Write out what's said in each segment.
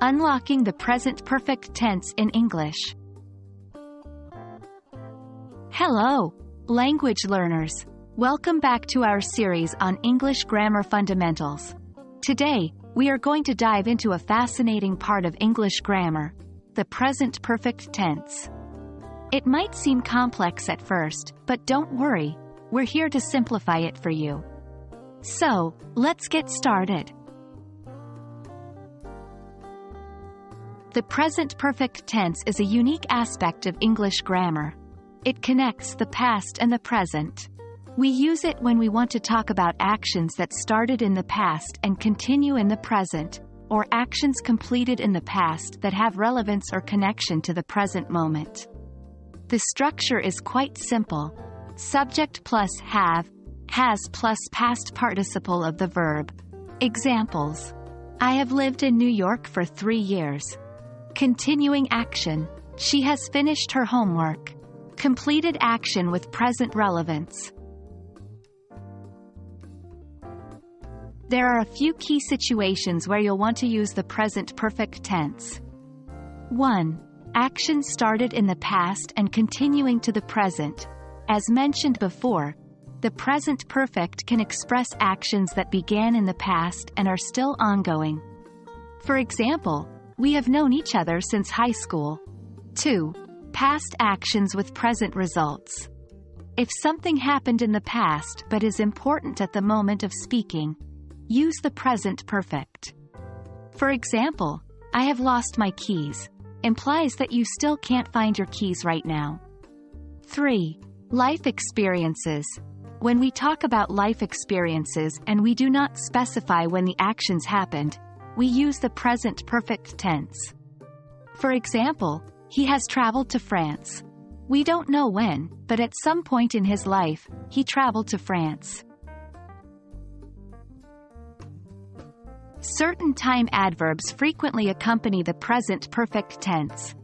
Unlocking the present perfect tense in English. Hello, language learners. Welcome back to our series on English grammar fundamentals. Today, we are going to dive into a fascinating part of English grammar, the present perfect tense. It might seem complex at first, but don't worry, we're here to simplify it for you. So, let's get started. The present perfect tense is a unique aspect of English grammar. It connects the past and the present. We use it when we want to talk about actions that started in the past and continue in the present, or actions completed in the past that have relevance or connection to the present moment. The structure is quite simple. Subject plus have, has plus past participle of the verb. Examples. I have lived in New York for 3 years. Continuing action. She has finished her homework. Completed action with present relevance. There are a few key situations where you'll want to use the present perfect tense. 1. Action started in the past and continuing to the present. As mentioned before, the present perfect can express actions that began in the past and are still ongoing. For example, we have known each other since high school. 2. Past actions with present results. If something happened in the past but is important at the moment of speaking, use the present perfect. For example, I have lost my keys, implies that you still can't find your keys right now. 3. Life experiences. When we talk about life experiences and we do not specify when the actions happened, we use the present perfect tense. For example, he has traveled to France. We don't know when, but at some point in his life, he traveled to France. Certain time adverbs frequently accompany the present perfect tense.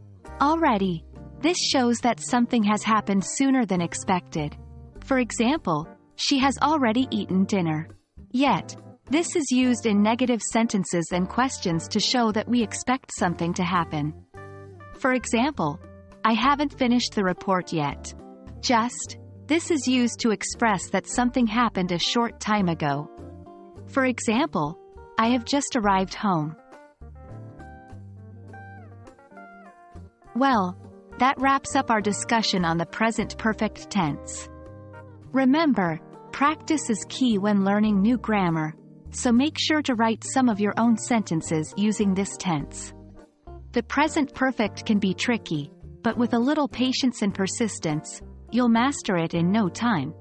Already, this shows that something has happened sooner than expected. For example, she has already eaten dinner. Yet, this is used in negative sentences and questions to show that we expect something to happen. For example, I haven't finished the report yet. This is used to express that something happened a short time ago. For example, I have just arrived home. Well, that wraps up our discussion on the present perfect tense. Remember, practice is key when learning new grammar, so make sure to write some of your own sentences using this tense. The present perfect can be tricky, but with a little patience and persistence, you'll master it in no time.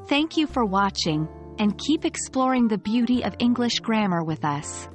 Thank you for watching, and keep exploring the beauty of English grammar with us.